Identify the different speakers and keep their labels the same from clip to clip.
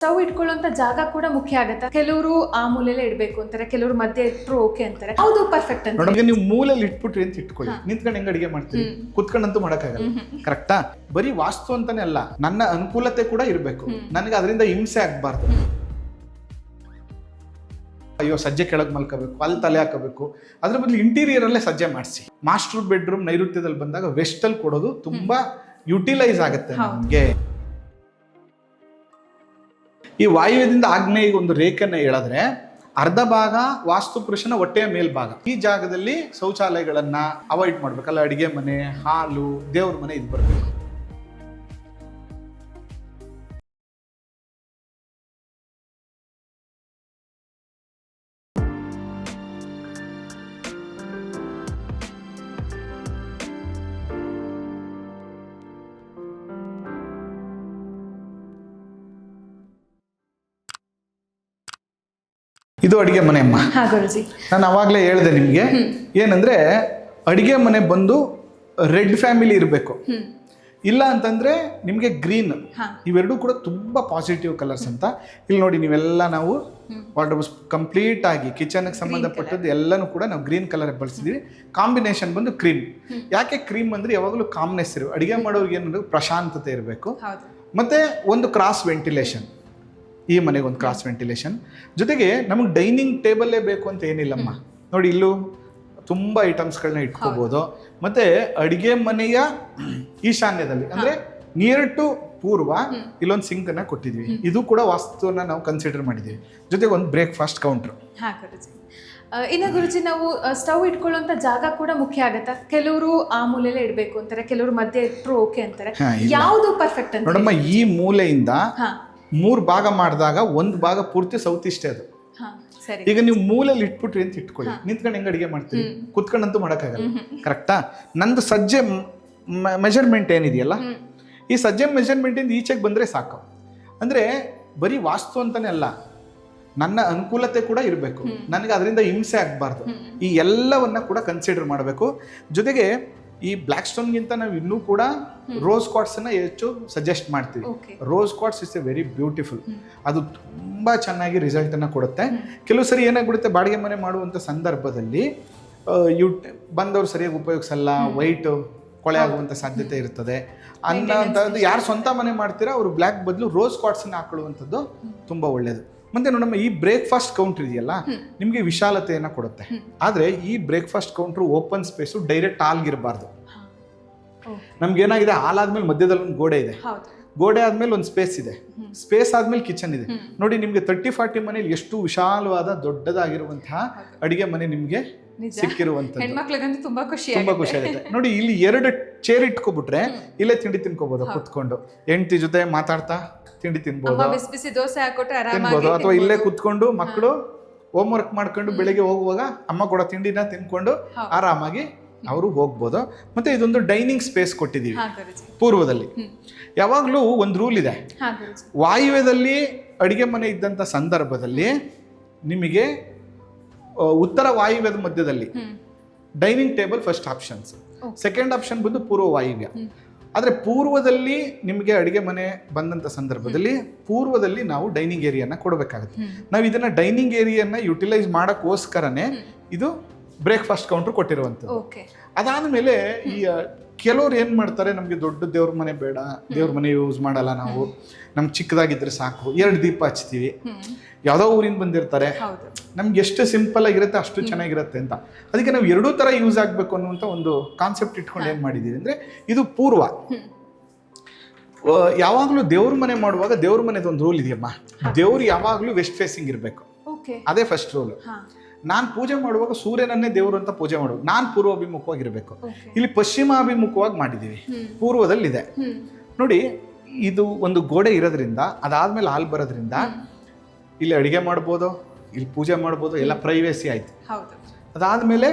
Speaker 1: Stove ಇಟ್ಕೊಳ್ಳುವಂತ ಜಾಗ ಕೂಡ ಮುಖ್ಯ ಆಗುತ್ತೆ. ಕೆಲವರು ಆ ಮೂಲೆಯಲ್ಲೇ ಇಡಬೇಕು ಅಂತಾರೆ, ಕೆಲವರು ಮಧ್ಯೆ ಇಟ್ಟರು ಓಕೆ ಅಂತಾರೆ. ಯಾವುದು ಪರ್ಫೆಕ್ಟ್ ಅಂತ
Speaker 2: ನೋಡಿ, ನೀವು ಮೂಲೆಯಲ್ಲಿ ಇಟ್ಬಿಟ್ರಿ ಅಂತ ಇಟ್ಕೊಳ್ಳಿ, ನಿಂತ್ಕೊಂಡು ಹೆಂಗ್ ಅಡಿಗೆ ಮಾಡ್ತೀವಿ? ಕುತ್ಕೊಂಡಂತೂ ಮಾಡಕ್ಕಾಗಲ್ಲ. ಕರೆಕ್ಟಾ? ಬರೀ ವಾಸ್ತು ಅಂತಾನೆ ಅಲ್ಲ, ನನ್ನ ಅನುಕೂಲತೆ ಕೂಡ ಇರಬೇಕು. ನನಗೆ ಅದರಿಂದ ಹಿಂಸೆ ಆಗ್ಬಾರ್ದು. ಅಯ್ಯೋ ಸಜ್ಜೆ ಕೆಳಗೆ ಮಲ್ಕೋಬೇಕು, ಅಲ್ಲಿ ತಲೆ ಹಾಕಬೇಕು, ಅದ್ರ ಬದಲು ಇಂಟೀರಿಯರ್ ಅಲ್ಲೇ ಸಜ್ಜೆ ಮಾಡಿಸಿ. ಮಾಸ್ಟರ್ ಬೆಡ್ರೂಮ್ ನೈಋತ್ಯದಲ್ಲಿ ಬಂದಾಗ ವೆಸ್ಟ್ ಅಲ್ಲಿ ಕೊಡೋದು ತುಂಬಾ ಯುಟಿಲೈಸ್ ಆಗುತ್ತೆ ನಮ್ಗೆ. ಈ ವಾಯುವ್ಯದಿಂದ ಆಗ್ನೇಯಿಗೆ ಒಂದು ರೇಖೆನ ಹೇಳಿದ್ರೆ ಅರ್ಧ ಭಾಗ ವಾಸ್ತು ಪುರುಷನ ಹೊಟ್ಟೆಯ ಮೇಲ್ಭಾಗ. ಈ ಜಾಗದಲ್ಲಿ ಶೌಚಾಲಯಗಳನ್ನ ಅವಾಯ್ಡ್ ಮಾಡ್ಬೇಕಲ್ಲ, ಅಡಿಗೆ ಮನೆ, ಹಾಲು, ದೇವ್ರ ಮನೆ ಇದು ಬರಬೇಕು. ಇದು ಅಡಿಗೆ ಮನೆ ಅಮ್ಮ. ನಾನು ಅವಾಗಲೇ ಹೇಳಿದೆ ನಿಮಗೆ, ಏನಂದ್ರೆ ಅಡಿಗೆ ಮನೆ ಬಂದು ರೆಡ್ ಫ್ಯಾಮಿಲಿ ಇರಬೇಕು. ಇಲ್ಲ ಅಂತಂದ್ರೆ ನಿಮಗೆ ಗ್ರೀನ್, ಇವೆರಡೂ ಕೂಡ ತುಂಬಾ ಪಾಸಿಟಿವ್ ಕಲರ್ಸ್ ಅಂತ. ಇಲ್ಲಿ ನೋಡಿ, ನೀವೆಲ್ಲ ನಾವು ವಾರ್ಡ್ರೋಬ್ಸ್ ಕಂಪ್ಲೀಟ್ ಆಗಿ ಕಿಚನ್ಗೆ ಸಂಬಂಧಪಟ್ಟದ್ದು ಎಲ್ಲನೂ ಕೂಡ ನಾವು ಗ್ರೀನ್ ಕಲರ್ ಬಳಸಿದೀವಿ. ಕಾಂಬಿನೇಷನ್ ಬಂದು ಕ್ರೀಮ್. ಯಾಕೆ ಕ್ರೀಮ್ ಅಂದ್ರೆ ಯಾವಾಗಲೂ ಕಾಮ್ನೆಸ್ ಇರಬೇಕು, ಅಡಿಗೆ ಮಾಡೋರಿಗೆ ಏನಂದ್ರೆ ಪ್ರಶಾಂತತೆ ಇರಬೇಕು. ಮತ್ತೆ ಒಂದು ಕ್ರಾಸ್ ವೆಂಟಿಲೇಷನ್, ಈ ಮನೆಗೆ ಒಂದು ಕ್ರಾಸ್ ವೆಂಟಿಲೇಷನ್. ಜೊತೆಗೆ ನಮಗೆ ಡೈನಿಂಗ್ ಟೇಬಲ್ಲೇ ಬೇಕು ಅಂತ ಏನಿಲ್ಲಮ್ಮ. ನೋಡಿ, ಇಲ್ಲೂ ತುಂಬ ಐಟಮ್ಸ್ಗಳನ್ನ ಇಟ್ಕೋಬೋದು. ಮತ್ತೆ ಅಡಿಗೆ ಮನೆಯ ಈಶಾನ್ಯದಲ್ಲಿ ಅಂದ್ರೆ ನಿಯರ್ ಟು ಪೂರ್ವ ಇಲ್ಲೊಂದು ಸಿಂಕನ್ನು ಕೊಟ್ಟಿದ್ವಿ. ಇದು ಕೂಡ ವಾಸ್ತುವನ್ನ ನಾವು ಕನ್ಸಿಡರ್ ಮಾಡಿದ್ದೀವಿ. ಜೊತೆಗೆ ಒಂದು ಬ್ರೇಕ್ಫಾಸ್ಟ್ ಕೌಂಟ್ರು.
Speaker 1: ಇನ್ನು ಗುರುಜಿ, ನಾವು ಸ್ಟವ್ ಇಟ್ಕೊಳ್ಳುವಂತ ಜಾಗ ಕೂಡ ಮುಖ್ಯ ಆಗತ್ತಾ? ಕೆಲವರು ಆ ಮೂಲೆಯಲ್ಲೇ ಇಡಬೇಕು ಅಂತಾರೆ, ಕೆಲವರು ಮಧ್ಯೆ ಇಟ್ಟರು ಓಕೆ ಅಂತಾರೆ. ಯಾವುದು ಪರ್ಫೆಕ್ಟ್ ಅಂತ?
Speaker 2: ನೋಡಮ್ಮ, ಈ ಮೂಲೆಯಿಂದ 3 ಭಾಗ ಮಾಡಿದಾಗ ಒಂದು ಭಾಗ ಪೂರ್ತಿ ಸೌತ್ ಈಸ್ಟ್ ಅದು. ಈಗ ನೀವು ಮೂಲೆಯಲ್ಲಿ ಇಟ್ಬಿಟ್ರಿ ಅಂತ ಇಟ್ಕೊಳ್ಳಿ, ನಿಂತ್ಕೊಂಡು ಹೆಂಗ್ ಅಡಿಗೆ ಮಾಡ್ತೀವಿ? ಕುತ್ಕೊಂಡಂತೂ ಮಾಡಕ್ಕಾಗಲ್ಲ. ಕರೆಕ್ಟಾ? ನಂದು ಸಜ್ಜೆ ಮೆಜರ್ಮೆಂಟ್ ಏನಿದೆಯಲ್ಲ, ಈ ಸಜ್ಜೆ ಮೆಜರ್ಮೆಂಟ್ ಇಂದ ಈಚೆಗೆ ಬಂದ್ರೆ ಸಾಕು. ಅಂದ್ರೆ ಬರೀ ವಾಸ್ತು ಅಂತಾನೆ ಅಲ್ಲ, ನನ್ನ ಅನುಕೂಲತೆ ಕೂಡ ಇರಬೇಕು. ನನಗೆ ಅದರಿಂದ ಹಿಂಸೆ ಆಗ್ಬಾರ್ದು. ಈ ಎಲ್ಲವನ್ನ ಕೂಡ ಕನ್ಸಿಡರ್ ಮಾಡಬೇಕು. ಜೊತೆಗೆ ಈ ಬ್ಲ್ಯಾಕ್ ಸ್ಟೋನ್ಗಿಂತ ನಾವು ಇನ್ನೂ ಕೂಡ ರೋಸ್ ಕ್ವಾರ್ಟ್ಸ್ ಅನ್ನ ಹೆಚ್ಚು ಸಜೆಸ್ಟ್ ಮಾಡ್ತೀವಿ. Rose quartz is A very beautiful. ಅದು ತುಂಬಾ ಚೆನ್ನಾಗಿ ರಿಸಲ್ಟ್ ಅನ್ನ ಕೊಡುತ್ತೆ. ಕೆಲವು ಸರಿ ಏನಾಗ್ಬಿಡುತ್ತೆ, ಬಾಡಿಗೆ ಮನೆ ಮಾಡುವಂತ ಸಂದರ್ಭದಲ್ಲಿ ಬಂದವರು ಸರಿಯಾಗಿ ಉಪಯೋಗಿಸಲ್ಲ, ವೈಟ್ ಕೊಳೆ ಆಗುವಂತ ಸಾಧ್ಯತೆ ಇರ್ತದೆ. ಅಂತದ್ದು ಯಾರು ಸ್ವಂತ ಮನೆ ಮಾಡ್ತೀರಾ ಅವರು ಬ್ಲ್ಯಾಕ್ ಬದಲು ರೋಸ್ ಕ್ವಾರ್ಟ್ಸ್ ಅನ್ನ ಹಾಕೊಳ್ಳುವಂಥದ್ದು ತುಂಬಾ ಒಳ್ಳೇದು. ಮತ್ತೆ ನೋಡಮ್ಮ, ಈ ಬ್ರೇಕ್ಫಾಸ್ಟ್ ಕೌಂಟರ್ ಇದೆಯಲ್ಲ, ನಿಮಗೆ ವಿಶಾಲತೆಯನ್ನ ಕೊಡುತ್ತೆ. ಆದ್ರೆ ಈ breakfast counter open space direct ಹಾಲ್ಗಿರಬಾರ್ದು. ನಮ್ಗೆ ಏನಾಗಿದೆ, ಹಾಲ್ ಆದ್ಮೇಲೆ ಮಧ್ಯದಲ್ಲಿ ಒಂದು ಗೋಡೆ ಇದೆ, ಗೋಡೆ ಆದ್ಮೇಲೆ ಒಂದು ಸ್ಪೇಸ್ ಇದೆ, ಸ್ಪೇಸ್ ಆದ್ಮೇಲೆ ಕಿಚನ್ ಇದೆ. ನೋಡಿ, ನಿಮ್ಗೆ 30-40 ಮನೇಲಿ ಎಷ್ಟು ವಿಶಾಲವಾದ ದೊಡ್ಡದಾಗಿರುವಂತಹ ಅಡಿಗೆ ಮನೆ ನಿಮ್ಗೆ ಸಿಕ್ಕಿರುವಂತದ್ದು ತುಂಬಾ ಖುಷಿ ಆಗುತ್ತೆ. ನೋಡಿ, ಇಲ್ಲಿ 2 ಚೇರ್ ಇಟ್ಕೊಬಿಟ್ರೆ ಇಲ್ಲೇ ತಿಂಡಿ ತಿನ್ಕೋಬಹುದು ಕುತ್ಕೊಂಡು. ಹೆಂಡತಿ ಜೊತೆ ಮಾತಾಡ್ತಾ ತಿಂಡಿ ತಿನ್ಬೋದು, ತಿನ್ಬೋದು. ಅಥವಾ ಇಲ್ಲೇ ಕುತ್ಕೊಂಡು ಮಕ್ಕಳು ಹೋಮ್ ವರ್ಕ್ ಮಾಡ್ಕೊಂಡು ಬೆಳಿಗ್ಗೆ ಹೋಗುವಾಗ ಅಮ್ಮ ಕೊಡೋ ತಿಂಡಿನ ತಿನ್ಕೊಂಡು ಆರಾಮಾಗಿ ಅವರು ಹೋಗ್ಬೋದು. ಮತ್ತೆ ಇದೊಂದು ಡೈನಿಂಗ್ ಸ್ಪೇಸ್ ಕೊಟ್ಟಿದ್ದೀವಿ ಪೂರ್ವದಲ್ಲಿ. ಯಾವಾಗ್ಲೂ ಒಂದು ರೂಲ್ ಇದೆ, ವಾಯುವ್ಯದಲ್ಲಿ ಅಡಿಗೆ ಮನೆ ಇದ್ದಂತ ಸಂದರ್ಭದಲ್ಲಿ ನಿಮಗೆ ಉತ್ತರ ವಾಯುವ್ಯದ ಮಧ್ಯದಲ್ಲಿ dining table first options, second option ಬಂದು ಪೂರ್ವ ವಾಯುವ್ಯ. ಆದರೆ ಪೂರ್ವದಲ್ಲಿ ನಿಮಗೆ ಅಡಿಗೆ ಮನೆ ಬಂದಂಥ ಸಂದರ್ಭದಲ್ಲಿ ಪೂರ್ವದಲ್ಲಿ ನಾವು ಡೈನಿಂಗ್ ಏರಿಯಾನ ಕೊಡಬೇಕಾಗುತ್ತೆ. ನಾವು ಇದನ್ನ ಡೈನಿಂಗ್ ಏರಿಯಾನ ಯುಟಿಲೈಸ್ ಮಾಡೋಕ್ಕೋಸ್ಕರನೇ ಇದು ಬ್ರೇಕ್ಫಾಸ್ಟ್ ಕೌಂಟರ್ ಕೊಟ್ಟಿರುವಂಥದ್ದು. ಅದಾದಮೇಲೆ ಈ ಕೆಲವ್ರು ಏನು ಮಾಡ್ತಾರೆ, ನಮಗೆ ದೊಡ್ಡ ದೇವ್ರ ಮನೆ ಬೇಡ, ದೇವ್ರ ಮನೆ ಯೂಸ್ ಮಾಡಲ್ಲ ನಾವು, ನಮ್ಗೆ ಚಿಕ್ಕದಾಗಿದ್ರೆ ಸಾಕು, 2 ದೀಪ ಹಚ್ತೀವಿ. ಯಾವುದೋ ಊರಿಂದ ಬಂದಿರ್ತಾರೆ, ನಮ್ಗೆ ಎಷ್ಟು ಸಿಂಪಲ್ ಆಗಿರುತ್ತೆ ಅಷ್ಟು ಚೆನ್ನಾಗಿರುತ್ತೆ ಅಂತ. ಅದಕ್ಕೆ ನಾವು 2 ಥರ ಯೂಸ್ ಆಗಬೇಕು ಅನ್ನುವಂಥ ಒಂದು ಕಾನ್ಸೆಪ್ಟ್ ಇಟ್ಕೊಂಡು ಏನು ಮಾಡಿದ್ದೀವಿ ಅಂದರೆ, ಇದು ಪೂರ್ವ. ಯಾವಾಗಲೂ ದೇವ್ರ ಮನೆ ಮಾಡುವಾಗ ದೇವ್ರ ಮನೆದು ಒಂದು ರೂಲ್ ಇದೆಯಮ್ಮ, ದೇವ್ರು ಯಾವಾಗಲೂ ವೆಸ್ಟ್ ಫೇಸಿಂಗ್ ಇರಬೇಕು. ಅದೇ ಫಸ್ಟ್ ರೂಲ್. ನಾನು ಪೂಜೆ ಮಾಡುವಾಗ ಸೂರ್ಯನನ್ನೇ ದೇವರು ಅಂತ ಪೂಜೆ ಮಾಡುವಾಗ ನಾನು ಪೂರ್ವಾಭಿಮುಖವಾಗಿರ್ಬೇಕು. ಇಲ್ಲಿ ಪಶ್ಚಿಮಾಭಿಮುಖವಾಗಿ ಮಾಡಿದ್ದೀವಿ, ಪೂರ್ವದಲ್ಲಿದೆ. ನೋಡಿ, ಇದು ಒಂದು ಗೋಡೆ ಇರೋದ್ರಿಂದ, ಅದಾದ್ಮೇಲೆ ಹಾಲ್ ಬರೋದ್ರಿಂದ ಇಲ್ಲಿ ಅಡಿಗೆ ಮಾಡ್ಬೋದು, ಇಲ್ಲಿ ಪೂಜೆ ಮಾಡ್ಬೋದು, ಎಲ್ಲ ಪ್ರೈವೇಸಿ ಆಯ್ತು. ಅದಾದ್ಮೇಲೆ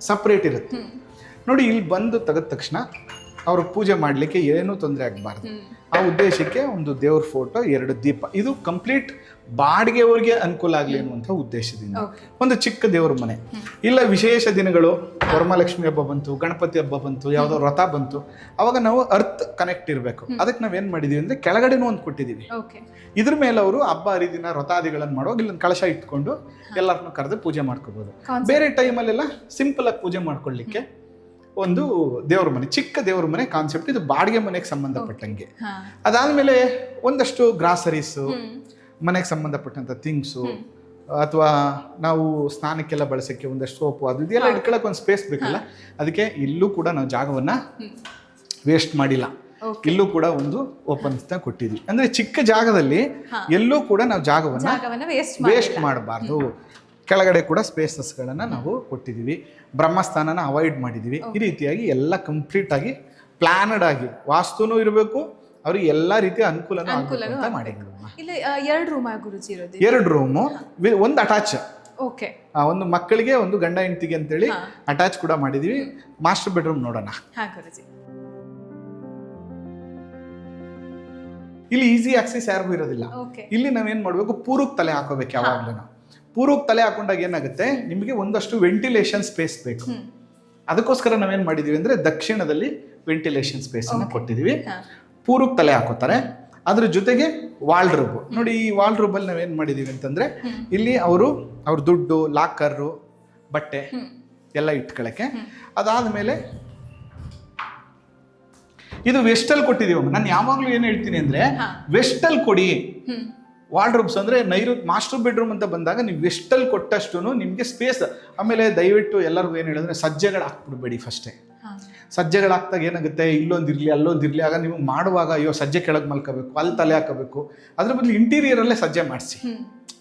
Speaker 2: ಸಪ್ರೇಟ್ ಇರುತ್ತೆ. ನೋಡಿ, ಇಲ್ಲಿ ಬಂದು ತೆಗೆದ ತಕ್ಷಣ ಅವ್ರ ಪೂಜೆ ಮಾಡಲಿಕ್ಕೆ ಏನೂ ತೊಂದರೆ ಆಗಬಾರ್ದು. ಆ ಉದ್ದೇಶಕ್ಕೆ ಒಂದು ದೇವ್ರ ಫೋಟೋ, 2 ದೀಪ. ಇದು ಕಂಪ್ಲೀಟ್ ಬಾಡಿಗೆಯವ್ರಿಗೆ ಅನುಕೂಲ ಆಗಲಿ ಅನ್ನುವಂಥ ಉದ್ದೇಶದಿಂದ ಒಂದು ಚಿಕ್ಕ ದೇವ್ರ ಮನೆ. ಇಲ್ಲ ವಿಶೇಷ ದಿನಗಳು, ವರಮಹಾಲಕ್ಷ್ಮಿ ಹಬ್ಬ ಬಂತು, ಗಣಪತಿ ಹಬ್ಬ ಬಂತು, ಯಾವುದೋ ವ್ರತ ಬಂತು, ಅವಾಗ ನಾವು ಅರ್ತ್ ಕನೆಕ್ಟ್ ಇರಬೇಕು. ಅದಕ್ಕೆ ನಾವೇನು ಮಾಡಿದೀವಿ ಅಂದರೆ ಕೆಳಗಡೆನೂ ಒಂದು ಕೊಟ್ಟಿದ್ದೀವಿ. ಇದ್ರ ಮೇಲೆ ಅವರು ಹಬ್ಬ ಹರಿದಿನ ವ್ರತಾದಿಗಳನ್ನು ಮಾಡುವಾಗ ಇಲ್ಲೊಂದು ಕಳಶ ಇಟ್ಕೊಂಡು ಎಲ್ಲರನ್ನೂ ಕರೆದು ಪೂಜೆ ಮಾಡ್ಕೋಬೋದು. ಬೇರೆ ಟೈಮಲ್ಲೆಲ್ಲ ಸಿಂಪಲ್ ಆಗಿ ಪೂಜೆ ಮಾಡ್ಕೊಳ್ಳಿಕ್ಕೆ ಒಂದು ದೇವ್ರ ಮನೆ, ಚಿಕ್ಕ ದೇವ್ರ ಮನೆ ಕಾನ್ಸೆಪ್ಟ್. ಇದು ಬಾಡಿಗೆ ಮನೆಗೆ ಸಂಬಂಧಪಟ್ಟಂಗೆ. ಅದಾದ್ಮೇಲೆ ಒಂದಷ್ಟು ಗ್ರಾಸರೀಸು, ಮನೆಗೆ ಸಂಬಂಧಪಟ್ಟಂತ ಥಿಂಗ್ಸು, ಅಥವಾ ನಾವು ಸ್ನಾನಕ್ಕೆಲ್ಲ ಬಳಸಕ್ಕೆ ಒಂದಷ್ಟು ಸೋಪು, ಅದು ಇದೆಲ್ಲ ಇಟ್ಕೊಳ್ಳೋಕೆ ಒಂದು ಸ್ಪೇಸ್ ಬೇಕಲ್ಲ. ಅದಕ್ಕೆ ಇಲ್ಲೂ ಕೂಡ ನಾವು ಜಾಗವನ್ನ ವೇಸ್ಟ್ ಮಾಡಿಲ್ಲ. ಇಲ್ಲೂ ಕೂಡ ಒಂದು ಓಪನ್ ಕೊಟ್ಟಿದ್ವಿ. ಅಂದ್ರೆ ಚಿಕ್ಕ ಜಾಗದಲ್ಲಿ ಎಲ್ಲೂ ಕೂಡ ನಾವು ಜಾಗವನ್ನ ವೇಸ್ಟ್ ಮಾಡಬಾರ್ದು. ಕೆಳಗಡೆ ಕೂಡ ಸ್ಪೇಸಸ್ಗಳನ್ನು ನಾವು ಕೊಟ್ಟಿದ್ದೀವಿ. ಬ್ರಹ್ಮಸ್ಥಾನನ ಅವಾಯ್ಡ್ ಮಾಡಿದ್ದೀವಿ. ಈ ರೀತಿಯಾಗಿ ಎಲ್ಲ ಕಂಪ್ಲೀಟ್ ಆಗಿ ಪ್ಲಾನಡ್ ಆಗಿ ವಾಸ್ತುನೂ ಇರಬೇಕು, ಅವ್ರಿಗೆ ಎಲ್ಲ ರೀತಿಯ ಅನುಕೂಲನೂ ಮಾಡಿದ್ದೀವಿ.
Speaker 1: ಇಲ್ಲ 2 ರೂಮ್ ಗುರುಜಿ ಇರೋದು?
Speaker 2: 2 ರೂಮು, ಒಂದು ಅಟ್ಯಾಚ್.
Speaker 1: ಓಕೆ.
Speaker 2: ಒಂದು ಮಕ್ಕಳಿಗೆ, ಒಂದು ಗಂಡ ಹೆಂಡತಿಗೆ ಅಂತೇಳಿ ಅಟ್ಯಾಚ್ ಕೂಡ ಮಾಡಿದೀವಿ. ಮಾಸ್ಟರ್ ಬೆಡ್ರೂಮ್ ನೋಡೋಣ. ಇಲ್ಲಿ ಈಸಿ ಆಕ್ಸೆಸ್ ಯಾರಿಗೂ ಇರೋದಿಲ್ಲ. ಇಲ್ಲಿ ನಾವೇನ್ ಮಾಡ್ಬೇಕು, ಪೂರ್ವಕ್ಕೆ ತಲೆ ಹಾಕೋಬೇಕು. ಯಾವಾಗ್ಲೂ ಪೂರ್ವಕ್ಕೆ ತಲೆ ಹಾಕೊಂಡಾಗ ಏನಾಗುತ್ತೆ, ನಿಮಗೆ ಒಂದಷ್ಟು ವೆಂಟಿಲೇಷನ್ ಸ್ಪೇಸ್ ಬೇಕು. ಅದಕ್ಕೋಸ್ಕರ ನಾವೇನ್ ಮಾಡಿದೀವಿ ಅಂದ್ರೆ ದಕ್ಷಿಣದಲ್ಲಿ ವೆಂಟಿಲೇಷನ್ ಸ್ಪೇಸ್ ಅನ್ನ ಕೊಟ್ಟಿದೀವಿ. ಪೂರ್ವಕ್ಕೆ ತಲೆ ಹಾಕೋತಾರೆ. ಅದ್ರ ಜೊತೆಗೆ ವಾಲ್ಡ್ರೋಬ್ ನೋಡಿ. ಈ ವಾಲ್ಡ್ರೋಬ್ ಅಲ್ಲಿ ನಾವೇನ್ ಮಾಡಿದೀವಿ ಅಂತಂದ್ರೆ, ಇಲ್ಲಿ ಅವ್ರ ದುಡ್ಡು, ಲಾಕರು, ಬಟ್ಟೆ ಎಲ್ಲ ಇಟ್ಕೊಳಕ್ಕೆ. ಅದಾದ್ಮೇಲೆ ಇದು ವೆಸ್ಟಲ್ ಕೊಟ್ಟಿದೀವಿ. ನಾನು ಯಾವಾಗ್ಲೂ ಏನ್ ಹೇಳ್ತೀನಿ ಅಂದ್ರೆ, ವೆಸ್ಟಲ್ ಕೊಡಿ. ವಾರ್ಡ್ರೋಬ್ಸ್ ಅಂದ್ರೆ ಮಾಸ್ಟರ್ ಬೆಡ್ರೂಮ್ ಅಂತ ಬಂದಾಗ ನೀವು ವೆಸ್ಟಲ್ ಕೊಟ್ಟಷ್ಟು ನಿಮ್ಗೆ ಸ್ಪೇಸ್. ಆಮೇಲೆ ದಯವಿಟ್ಟು ಎಲ್ಲರಿಗೂ ಏನ್ ಹೇಳಿದ್ರೆ, ಸಜ್ಜೆಗಳು ಹಾಕ್ಬಿಡ್ಬೇಡಿ ಫಸ್ಟೇ. ಸಜ್ಜೆಗಳು ಹಾಕ್ದಾಗ ಏನಾಗುತ್ತೆ, ಇಲ್ಲೊಂದಿರ್ಲಿ ಅಲ್ಲೊಂದಿರ್ಲಿ, ಆಗ ನೀವು ಮಾಡುವಾಗ ಅಯ್ಯೋ ಸಜ್ಜೆ ಕೆಳಗೆ ಮಲ್ಕೋಬೇಕು, ಅಲ್ಲಿ ತಲೆ ಹಾಕಬೇಕು. ಅದ್ರ ಬದಲು ಇಂಟೀರಿಯರ್ ಅಲ್ಲೇ ಸಜ್ಜೆ ಮಾಡಿಸಿ.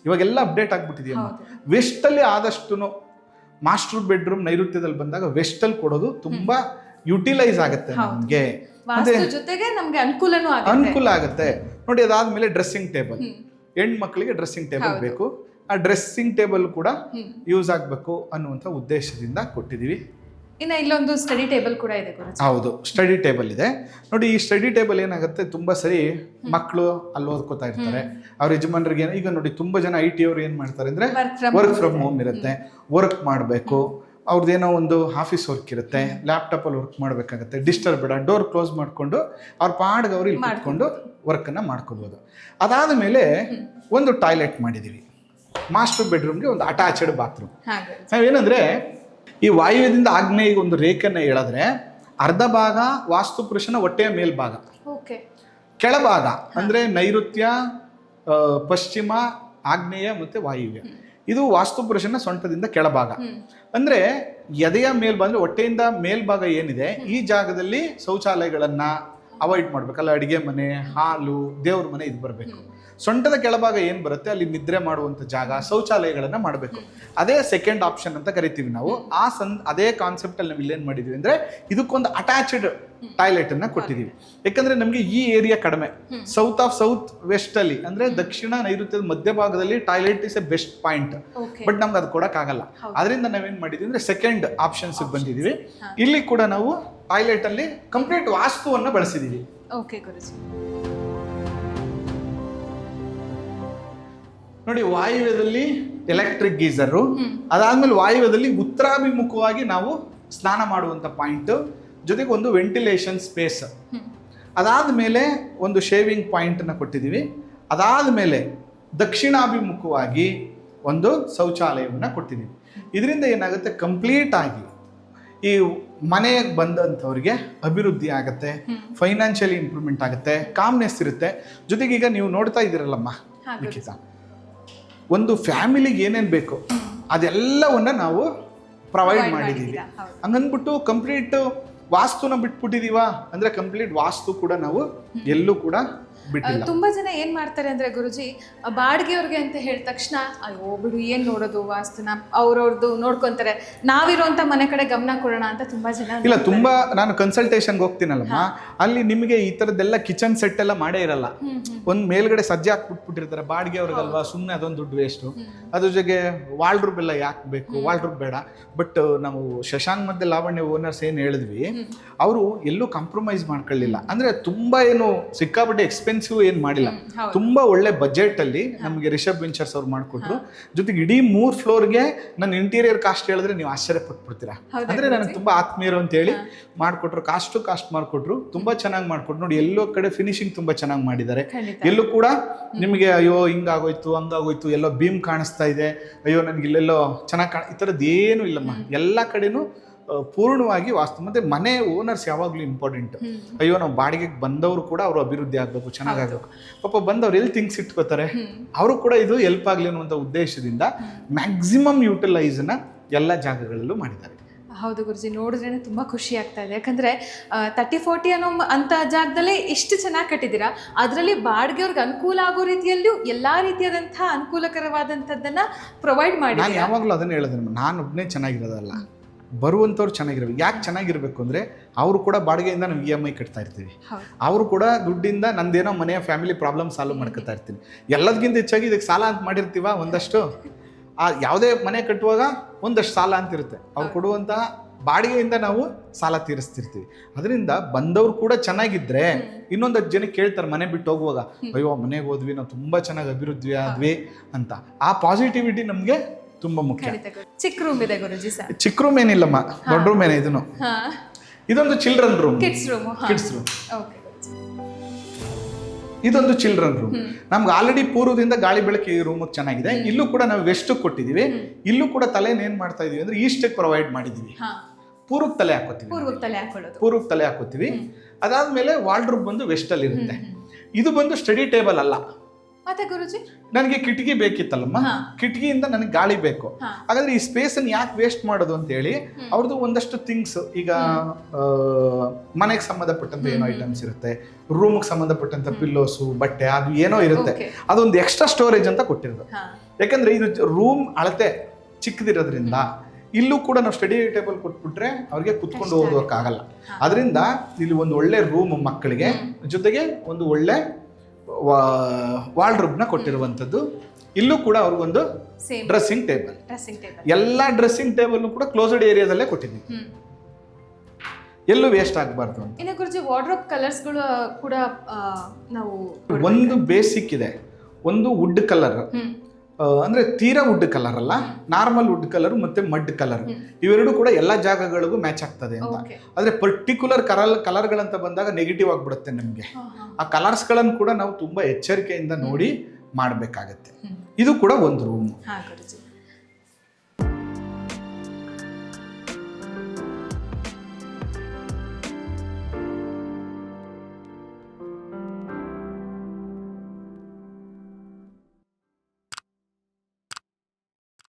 Speaker 2: ಇವಾಗೆಲ್ಲ ಅಪ್ಡೇಟ್ ಆಗ್ಬಿಟ್ಟಿದೆಯಮ್ಮ. ವೆಸ್ಟಲ್ಲಿ ಆದಷ್ಟು ಮಾಸ್ಟರ್ ಬೆಡ್ರೂಮ್ ನೈಋತ್ಯದಲ್ಲಿ ಬಂದಾಗ ವೆಸ್ಟಲ್ಲಿ ಕೊಡೋದು ತುಂಬಾ ಯುಟಿಲೈಸ್ ಆಗುತ್ತೆ ನಮ್ಗೆ,
Speaker 1: ನಮ್ಗೆ
Speaker 2: ಅನುಕೂಲ ಆಗುತ್ತೆ ನೋಡಿ. ಅದಾದ್ಮೇಲೆ ಡ್ರೆಸ್ಸಿಂಗ್ ಟೇಬಲ್, ಹೆಣ್ಮಕ್ಳಿಗೆ ಡ್ರೆಸ್ಸಿಂಗ್ ಟೇಬಲ್ ಬೇಕು. ಆ ಡ್ರೆಸ್ಸಿಂಗ್ ಟೇಬಲ್ ಕೂಡ ಯೂಸ್ ಆಗಬೇಕು ಅನ್ನುವಂಥ ಉದ್ದೇಶದಿಂದ ಕೊಟ್ಟಿದ್ದೀವಿ.
Speaker 1: ಇನ್ನು ಇಲ್ಲೊಂದು ಸ್ಟಡಿ ಟೇಬಲ್ ಕೂಡ ಇದೆ.
Speaker 2: ಹೌದು, ಸ್ಟಡಿ ಟೇಬಲ್ ಇದೆ ನೋಡಿ. ಈ ಸ್ಟಡಿ ಟೇಬಲ್ ಏನಾಗುತ್ತೆ, ತುಂಬಾ ಸರಿ ಮಕ್ಕಳು ಅಲ್ಲಿ ಓದ್ಕೋತಾ ಇರ್ತಾರೆ. ಅವ್ರ ಯಜಮಾನ್ರಿಗೆ ಈಗ ನೋಡಿ, ತುಂಬಾ ಜನ IT ಅವ್ರು ಏನ್ ಮಾಡ್ತಾರೆ ಅಂದ್ರೆ, ವರ್ಕ್ ಫ್ರಮ್ ಹೋಮ್ ಇರುತ್ತೆ, ವರ್ಕ್ ಮಾಡಬೇಕು, ಅವ್ರದ್ದೇನೋ ಒಂದು ಆಫೀಸ್ ವರ್ಕ್ ಇರುತ್ತೆ, ಲ್ಯಾಪ್ಟಾಪಲ್ಲಿ ವರ್ಕ್ ಮಾಡಬೇಕಾಗತ್ತೆ. ಡಿಸ್ಟರ್ಬ್ ಬೇಡ, ಡೋರ್ ಕ್ಲೋಸ್ ಮಾಡಿಕೊಂಡು ಅವ್ರ ಪಾಡ್ಗೆ ಅವ್ರು ಇಲ್ಲಿ ಮಾಡ್ಕೊಂಡು ವರ್ಕನ್ನು ಮಾಡ್ಕೋಬೋದು. ಅದಾದ ಮೇಲೆ ಒಂದು ಟಾಯ್ಲೆಟ್ ಮಾಡಿದ್ದೀವಿ. ಮಾಸ್ಟರ್ ಬೆಡ್ರೂಮ್ಗೆ ಒಂದು ಅಟ್ಯಾಚ್ಡ್ ಬಾತ್ರೂಮ್. ನಾವೇನಂದ್ರೆ, ಈ ವಾಯುವ್ಯದಿಂದ ಆಗ್ನೇಯಿಗೆ ಒಂದು ರೇಖೆಯನ್ನು ಎಳೆದ್ರೆ ಅರ್ಧ ಭಾಗ ವಾಸ್ತು ಪುರುಷನ ಹೊಟ್ಟೆಯ ಮೇಲ್ಭಾಗ, ಕೆಳಭಾಗ ಅಂದ್ರೆ ನೈಋತ್ಯ, ಪಶ್ಚಿಮ, ಆಗ್ನೇಯ ಮತ್ತೆ ವಾಯುವ್ಯ. ಇದು ವಾಸ್ತು ಪುರುಷನ ಸೊಂಟದಿಂದ ಕೆಳಭಾಗ. ಅಂದ್ರೆ ಎದೆಯ ಮೇಲ್ಭಾಗ, ಹೊಟ್ಟೆಯಿಂದ ಮೇಲ್ಭಾಗ ಏನಿದೆ, ಈ ಜಾಗದಲ್ಲಿ ಶೌಚಾಲಯಗಳನ್ನ ಅವಾಯ್ಡ್ ಮಾಡ್ಬೇಕಲ್ಲ. ಅಡಿಗೆ ಮನೆ, ಹಾಲು, ದೇವ್ರ ಮನೆ ಇದು ಬರಬೇಕು. ಸೊಂಟದ ಕೆಳಭಾಗ ಏನ್ ಬರುತ್ತೆ, ಅಲ್ಲಿ ನಿದ್ರೆ ಮಾಡುವಂತ ಜಾಗ, ಶೌಚಾಲಯಗಳನ್ನ ಮಾಡಬೇಕು. ಅದೇ ಸೆಕೆಂಡ್ ಆಪ್ಷನ್ ಅಂತ ಕರಿತೀವಿ ನಾವು. ಅದೇ ಕಾನ್ಸೆಪ್ಟ್ ಅಲ್ಲಿ ನಾವು ಇಲ್ಲೇನ್ ಮಾಡಿದೀವಿ ಅಂದ್ರೆ, ಇದಕ್ಕೊಂದು ಅಟ್ಯಾಚ್ಡ್ ಟಾಯ್ಲೆಟ್ ಅನ್ನ ಕೊಟ್ಟಿದೀವಿ. ಯಾಕಂದ್ರೆ ನಮ್ಗೆ ಈ ಏರಿಯಾ ಕಡಿಮೆ. ಸೌತ್ ವೆಸ್ಟ್ ಅಲ್ಲಿ ಅಂದ್ರೆ ದಕ್ಷಿಣ ನೈಋತ್ಯದ ಮಧ್ಯಭಾಗದಲ್ಲಿ toilet is A best point. But ನಮ್ಗೆ ಅದು ಕೊಡಕ್ ಆಗಲ್ಲ. ಅದರಿಂದ ನಾವೇನ್ ಮಾಡಿದೀವಿ ಅಂದ್ರೆ, ಸೆಕೆಂಡ್ ಆಪ್ಷನ್ಸ್ ಬಂದಿದೀವಿ. ಇಲ್ಲಿ ಕೂಡ ನಾವು ಟಾಯ್ಲೆಟ್ ಅಲ್ಲಿ ಕಂಪ್ಲೀಟ್ ವಾಸ್ತುವನ್ನ ಬಳಸಿದೀವಿ. ನೋಡಿ, ವಾಯುವ್ಯದಲ್ಲಿ ಎಲೆಕ್ಟ್ರಿಕ್ ಗೀಸರು, ಅದಾದ್ಮೇಲೆ ವಾಯುವ್ಯದಲ್ಲಿ ಉತ್ತರಾಭಿಮುಖವಾಗಿ ನಾವು ಸ್ನಾನ ಮಾಡುವಂತ ಪಾಯಿಂಟ್, ಜೊತೆಗೆ ಒಂದು ವೆಂಟಿಲೇಷನ್ ಸ್ಪೇಸ್. ಅದಾದ್ಮೇಲೆ ಒಂದು ಶೇವಿಂಗ್ ಪಾಯಿಂಟ್ ಅನ್ನ ಕೊಟ್ಟಿದ್ದೀವಿ. ಅದಾದ್ಮೇಲೆ ದಕ್ಷಿಣಾಭಿಮುಖವಾಗಿ ಒಂದು ಶೌಚಾಲಯವನ್ನ ಕೊಟ್ಟಿದ್ದೀವಿ. ಇದರಿಂದ ಏನಾಗುತ್ತೆ, ಕಂಪ್ಲೀಟ್ ಆಗಿ ಈ ಮನೆಗೆ ಬಂದಂಥವ್ರಿಗೆ ಅಭಿವೃದ್ಧಿ ಆಗುತ್ತೆ, ಫೈನಾನ್ಷಿಯಲಿ ಇಂಪ್ರೂವ್ಮೆಂಟ್ ಆಗುತ್ತೆ, ಕಾಮ್ನೆಸ್ ಇರುತ್ತೆ. ಜೊತೆಗೆ ಈಗ ನೀವು ನೋಡ್ತಾ ಇದ್ದೀರಲ್ಲಮ್ಮ ಲಿಖಿತ, ಒಂದು ಫ್ಯಾಮಿಲಿಗೆ ಏನೇನು ಬೇಕು ಅದೆಲ್ಲವನ್ನ ನಾವು ಪ್ರೊವೈಡ್ ಮಾಡಿದ್ದೀವಿ. ಹಂಗನ್ಬಿಟ್ಟು ಕಂಪ್ಲೀಟ್ ವಾಸ್ತುನ ಬಿಟ್ಬಿಟ್ಟಿದೀವ ಅಂದ್ರೆ, ಕಂಪ್ಲೀಟ್ ವಾಸ್ತು ಕೂಡ ನಾವು ಎಲ್ಲೂ ಕೂಡ ಬಿಟ್ಟಿಲ್ಲ.
Speaker 1: ತುಂಬಾ ಜನ ಏನ್ ಮಾಡ್ತಾರೆ ಅಂದ್ರೆ ಗುರುಜಿ, ಬಾಡಿಗೆಯವ್ರಿಗೆ ಅಂತ ಹೇಳಿದ ತಕ್ಷಣ ಅಯ್ಯೋ ಬಿಡು ಏನ್ ನೋಡೋದು ವಾಸ್ತುನ, ಅವ್ರವ್ರದ್ದು ನೋಡ್ಕೊಂತಾರೆ, ನಾವಿರುವಂತ ಮನೆ ಕಡೆ ಗಮನ ಕೊಡೋಣ ಅಂತ ತುಂಬಾ ಜನ
Speaker 2: ಇಲ್ಲ. ತುಂಬಾ ನಾನು ಕನ್ಸಲ್ಟೇಷನ್ಗೆ ಹೋಗ್ತೀನಲ್ಲಮ್ಮ, ಅಲ್ಲಿ ನಿಮಗೆ ಈ ತರದ್ದೆಲ್ಲ ಕಿಚನ್ ಸೆಟ್ ಎಲ್ಲ ಮಾಡೇ ಇರಲ್ಲ. ಒಂದ್ ಮೇಲ್ಗಡೆ ಸಜ್ಜೆ ಹಾಕ್ಬಿಟ್ಬಿಟ್ಟಿರ್ತಾರೆ ಬಾಡಿಗೆ ಅವ್ರಿಗಲ್ವಾ, ಸುಮ್ಮನೆ ಅದೊಂದು ದುಡ್ಡು ವೇಸ್ಟು. ಅದ್ರ ಜೊತೆಗೆ ವಾಲ್ಡ್ರೂಬ್ ಎಲ್ಲ ಯಾಕೆ ಬೇಕು, ವಾಲ್ಡ್ರೂಬ್ ಬೇಡ. ಬಟ್ ನಾವು ಶಶಾಂಕ್ ಮತ್ತೆ ಲಾವಣ್ಯ ಓನರ್ಸ್ ಏನ್ ಹೇಳಿದ್ವಿ, ಅವರು ಎಲ್ಲೂ ಕಾಂಪ್ರಮೈಸ್ ಮಾಡ್ಕೊಳ್ಳಿಲ್ಲ. ಅಂದ್ರೆ ತುಂಬಾ ಏನು ಸಿಕ್ಕಾಪಟ್ಟೆ ಎಕ್ಸ್ಪೆನ್ಸಿವ್ ಏನು ಮಾಡಿಲ್ಲ, ತುಂಬಾ ಒಳ್ಳೆ ಬಜೆಟ್ ಅಲ್ಲಿ ನಮಗೆ ರಿಷಬ್ ವೆಂಚರ್ಸ್ ಅವ್ರು ಮಾಡಿಕೊಟ್ರು. ಜೊತೆಗೆ ಇಡೀ 3 ಫ್ಲೋರ್ಗೆ ನನ್ನ ಇಂಟೀರಿಯರ್ ಕಾಸ್ಟ್ ಹೇಳಿದ್ರೆ ನೀವು ಆಶ್ಚರ್ಯ ಪಟ್ಬಿಡ್ತೀರಾ. ಅಂದ್ರೆ ನನಗೆ ತುಂಬಾ ಆತ್ಮೀಯರು ಅಂತ ಹೇಳಿ ಮಾಡಿಕೊಟ್ರು, ಕಾಸ್ಟ್ ಮಾಡಿಕೊಟ್ರು, ತುಂಬಾ ಚೆನ್ನಾಗಿ ಮಾಡಿಕೊಟ್ರು. ನೋಡಿ ಎಲ್ಲೋ ಕಡೆ ಫಿನಿಶಿಂಗ್ ತುಂಬಾ ಚೆನ್ನಾಗಿ ಮಾಡಿದ್ದಾರೆ. ಎಲ್ಲೂ ಕೂಡ ನಿಮಗೆ ಅಯ್ಯೋ ಹಿಂಗಾಗೋಯ್ತು ಹಂಗಾಗೋಯ್ತು, ಎಲ್ಲೋ ಬೀಮ್ ಕಾಣಿಸ್ತಾ ಇದೆ, ಅಯ್ಯೋ ನನಗೆ ಇಲ್ಲೆಲ್ಲೋ ಚೆನ್ನಾಗಿ ಈ ಥರದ್ದು ಏನೂ ಇಲ್ಲಮ್ಮ. ಎಲ್ಲ ಕಡೆನೂ ಪೂರ್ಣವಾಗಿ ವಾಸ್ತು. ಮತ್ತೆ ಮನೆ ಓನರ್ಸ್ ಯಾವಾಗಲೂ ಇಂಪಾರ್ಟೆಂಟ್. ಅಯ್ಯೋ ನಾವು ಬಾಡಿಗೆಗೆ ಬಂದವರು ಕೂಡ ಅವರು ಅಭಿವೃದ್ಧಿ ಆಗಬೇಕು, ಚೆನ್ನಾಗಾಗಬೇಕು. ಪಾಪ ಬಂದವ್ರು ಎಲ್ಲಿ ಥಿಂಗ್ಸ್ ಇಟ್ಕೋತಾರೆ, ಅವರು ಕೂಡ ಇದು ಹೆಲ್ಪ್ ಆಗಲಿ ಅನ್ನುವಂಥ ಉದ್ದೇಶದಿಂದ ಮ್ಯಾಕ್ಸಿಮಮ್ ಯೂಟಿಲೈಸ್ನ ಎಲ್ಲ ಜಾಗಗಳಲ್ಲೂ ಮಾಡಿದ್ದಾರೆ.
Speaker 1: ಹೌದು ಗುರುಜಿ, ನೋಡಿದ್ರೇ ತುಂಬ ಖುಷಿ ಆಗ್ತಾ ಇದೆ. ಯಾಕಂದರೆ 30-40 ಅನ್ನೋ ಅಂಥ ಜಾಗದಲ್ಲೇ ಇಷ್ಟು ಚೆನ್ನಾಗಿ ಕಟ್ಟಿದ್ದೀರಾ. ಅದರಲ್ಲಿ ಬಾಡಿಗೆಯವ್ರಿಗೆ ಅನುಕೂಲ ಆಗೋ ರೀತಿಯಲ್ಲೂ ಎಲ್ಲ ರೀತಿಯಾದಂಥ ಅನುಕೂಲಕರವಾದಂಥದ್ದನ್ನು ಪ್ರೊವೈಡ್ ಮಾಡಿ.
Speaker 2: ನಾನು ಯಾವಾಗಲೂ ಅದನ್ನು ಹೇಳಿದೆ, ನಾನು ಒಬ್ಬನೇ ಚೆನ್ನಾಗಿರೋದಲ್ಲ, ಬರುವಂಥವ್ರು ಚೆನ್ನಾಗಿರ್ಬೇಕು. ಯಾಕೆ ಚೆನ್ನಾಗಿರ್ಬೇಕು ಅಂದರೆ ಅವರು ಕೂಡ ಬಾಡಿಗೆಯಿಂದ ನಾವು EMI ಕಟ್ತಾ ಇರ್ತೀವಿ, ಅವರು ಕೂಡ ದುಡ್ಡಿಂದ ನಂದೇನೋ ಮನೆಯ ಫ್ಯಾಮಿಲಿ ಪ್ರಾಬ್ಲಮ್ ಸಾಲ್ವ್ ಮಾಡ್ಕೊತಾ ಇರ್ತೀನಿ. ಎಲ್ಲದಕ್ಕಿಂತ ಹೆಚ್ಚಾಗಿ ಇದಕ್ಕೆ ಸಾಲ ಅಂತ ಮಾಡಿರ್ತೀವ ಒಂದಷ್ಟು. ಯಾವುದೇ ಮನೆ ಕಟ್ಟುವಾಗ ಒಂದಷ್ಟು ಸಾಲ ಅಂತಿರುತ್ತೆ, ಅವ್ರು ಕೊಡುವಂತಹ ಬಾಡಿಗೆಯಿಂದ ನಾವು ಸಾಲ ತೀರಿಸ್ತಿರ್ತೀವಿ. ಅದರಿಂದ ಬಂದವರು ಕೂಡ ಚೆನ್ನಾಗಿದ್ರೆ ಇನ್ನೊಂದಷ್ಟು ಜನ ಕೇಳ್ತಾರೆ ಮನೆ ಬಿಟ್ಟು ಹೋಗುವಾಗ, ಅಯ್ಯೋ ಮನೆಗೆ ಹೋದ್ವಿ, ನಾವು ತುಂಬ ಚೆನ್ನಾಗಿ ಅಭಿವೃದ್ಧಿ ಆದ್ವಿ ಅಂತ. ಆ ಪಾಸಿಟಿವಿಟಿ ನಮಗೆ ತುಂಬ ಮುಖ್ಯ.
Speaker 1: ಚಿಕ್ಕ ರೂಮ್ ಇದೆ ಗುರುಜಿ ಸರ್?
Speaker 2: ಚಿಕ್ಕ ರೂಮ್ ಏನಿಲ್ಲಮ್ಮ, ದೊಡ್ಡ ರೂಮ್ ಏನೇ. ಇದೊಂದು ಚಿಲ್ಡ್ರನ್ ರೂಮ್,
Speaker 1: ಕಿಡ್ಸ್ ರೂಮ್.
Speaker 2: ಇದೊಂದು ಚಿಲ್ಡ್ರನ್ ರೂಮ್. ನಮ್ಗೆ ಆಲ್ರೆಡಿ ಪೂರ್ವದಿಂದ ಗಾಳಿ ಬೆಳಕು ಈ ರೂಮ್ ಚೆನ್ನಾಗಿದೆ. ಇಲ್ಲೂ ಕೂಡ ನಾವು ವೆಸ್ಟ್ ಕೊಟ್ಟಿದೀವಿ. ಇಲ್ಲೂ ಕೂಡ ತಲೆನ ಏನ್ ಮಾಡ್ತಾ ಇದೀವಿ ಅಂದ್ರೆ ಈಸ್ಟಿಗೆ ಪ್ರೊವೈಡ್ ಮಾಡಿದೀವಿ. ಪೂರ್ವಕ್ಕೆ ತಲೆ ಹಾಕೋತೀವಿ. ಅದಾದ್ಮೇಲೆ ವಾರ್ಡ್ರೋಬ್ ಬಂದು ವೆಸ್ಟ್ ಅಲ್ಲಿ ಇರುತ್ತೆ. ಇದು ಬಂದು ಸ್ಟಡಿ ಟೇಬಲ್ ಅಲ್ಲ.
Speaker 1: ಮತ್ತೆ ಗುರುಜಿ
Speaker 2: ನನಗೆ ಕಿಟಕಿ ಬೇಕಿತ್ತಲ್ಲಮ್ಮ, ಕಿಟಕಿಯಿಂದ ನನಗೆ ಗಾಳಿ ಬೇಕು. ಹಾಗಾದ್ರೆ ಈ ಸ್ಪೇಸ್ ಅನ್ನು ಯಾಕೆ ವೇಸ್ಟ್ ಮಾಡೋದು ಅಂತ ಹೇಳಿ ಅವ್ರದ್ದು ಒಂದಷ್ಟು ಥಿಂಗ್ಸ್, ಈಗ ಮನೆಗೆ ಸಂಬಂಧಪಟ್ಟಂತ ಏನೋ ಐಟಮ್ಸ್ ಇರುತ್ತೆ, ರೂಮ್ಗೆ ಸಂಬಂಧಪಟ್ಟಂತ ಪಿಲ್ಲೋಸು, ಬಟ್ಟೆ, ಅದು ಏನೋ ಇರುತ್ತೆ, ಅದೊಂದು ಎಕ್ಸ್ಟ್ರಾ ಸ್ಟೋರೇಜ್ ಅಂತ ಕೊಟ್ಟಿರೋದು. ಯಾಕಂದ್ರೆ ಇದು ರೂಮ್ ಅಳತೆ ಚಿಕ್ಕದಿರೋದ್ರಿಂದ ಇಲ್ಲೂ ಕೂಡ ನಾವು ಸ್ಟಡಿ ಟೇಬಲ್ ಕೊಟ್ಬಿಟ್ರೆ ಅವ್ರಿಗೆ ಕುತ್ಕೊಂಡು ಓದೋಕ್ಕಾಗಲ್ಲ. ಅದರಿಂದ ಇಲ್ಲಿ ಒಂದು ಒಳ್ಳೆ ರೂಮ್ ಮಕ್ಕಳಿಗೆ, ಜೊತೆಗೆ ಒಂದು ಒಳ್ಳೆ ವಾರ್ಡ್ರೋಬ್ನ ಕೊಟ್ಟಿರುವಂಥದ್ದು. ಇಲ್ಲೂ ಕೂಡ ಅವ್ರಿಗೊಂದು ಡ್ರೆಸ್ಸಿಂಗ್ ಟೇಬಲ್. ಎಲ್ಲ ಡ್ರೆಸ್ಸಿಂಗ್ ಟೇಬಲ್ ಕೂಡ ಕ್ಲೋಸ್ಡ್ ಏರಿಯಾದಲ್ಲೇ ಕೊಟ್ಟಿದ್ದೀವಿ, ಎಲ್ಲೂ ವೇಸ್ಟ್ ಆಗಬಾರ್ದು ಅಂತ.
Speaker 1: ಇನ್ನು ಗುರುಜಿ ವಾರ್ಡ್ರೋಬ್ ಕಲರ್ಸ್ಗಳು ಕೂಡ ನಾವು
Speaker 2: ಒಂದು ಬೇಸಿಕ್ ಇದೆ, ಒಂದು ವುಡ್ ಕಲರ್, ಅಂದ್ರೆ ತೀರಾ ವುಡ್ ಕಲರ್ ಅಲ್ಲ, ನಾರ್ಮಲ್ ವುಡ್ ಕಲರ್ ಮತ್ತೆ ಮಡ್ ಕಲರ್, ಇವೆರಡು ಕೂಡ ಎಲ್ಲ ಜಾಗಗಳಿಗೂ ಮ್ಯಾಚ್ ಆಗ್ತದೆ ಅಂತ. ಆದ್ರೆ ಪರ್ಟಿಕ್ಯುಲರ್ ಕಲರ್ಗಳಂತ ಬಂದಾಗ ನೆಗೆಟಿವ್ ಆಗ್ಬಿಡುತ್ತೆ ನಮ್ಗೆ. ಆ ಕಲರ್ಸ್ಗಳನ್ನು ಕೂಡ ನಾವು ತುಂಬಾ ಎಚ್ಚರಿಕೆಯಿಂದ ನೋಡಿ ಮಾಡ್ಬೇಕಾಗತ್ತೆ. ಇದು ಕೂಡ ಒಂದು ರೂಮ್.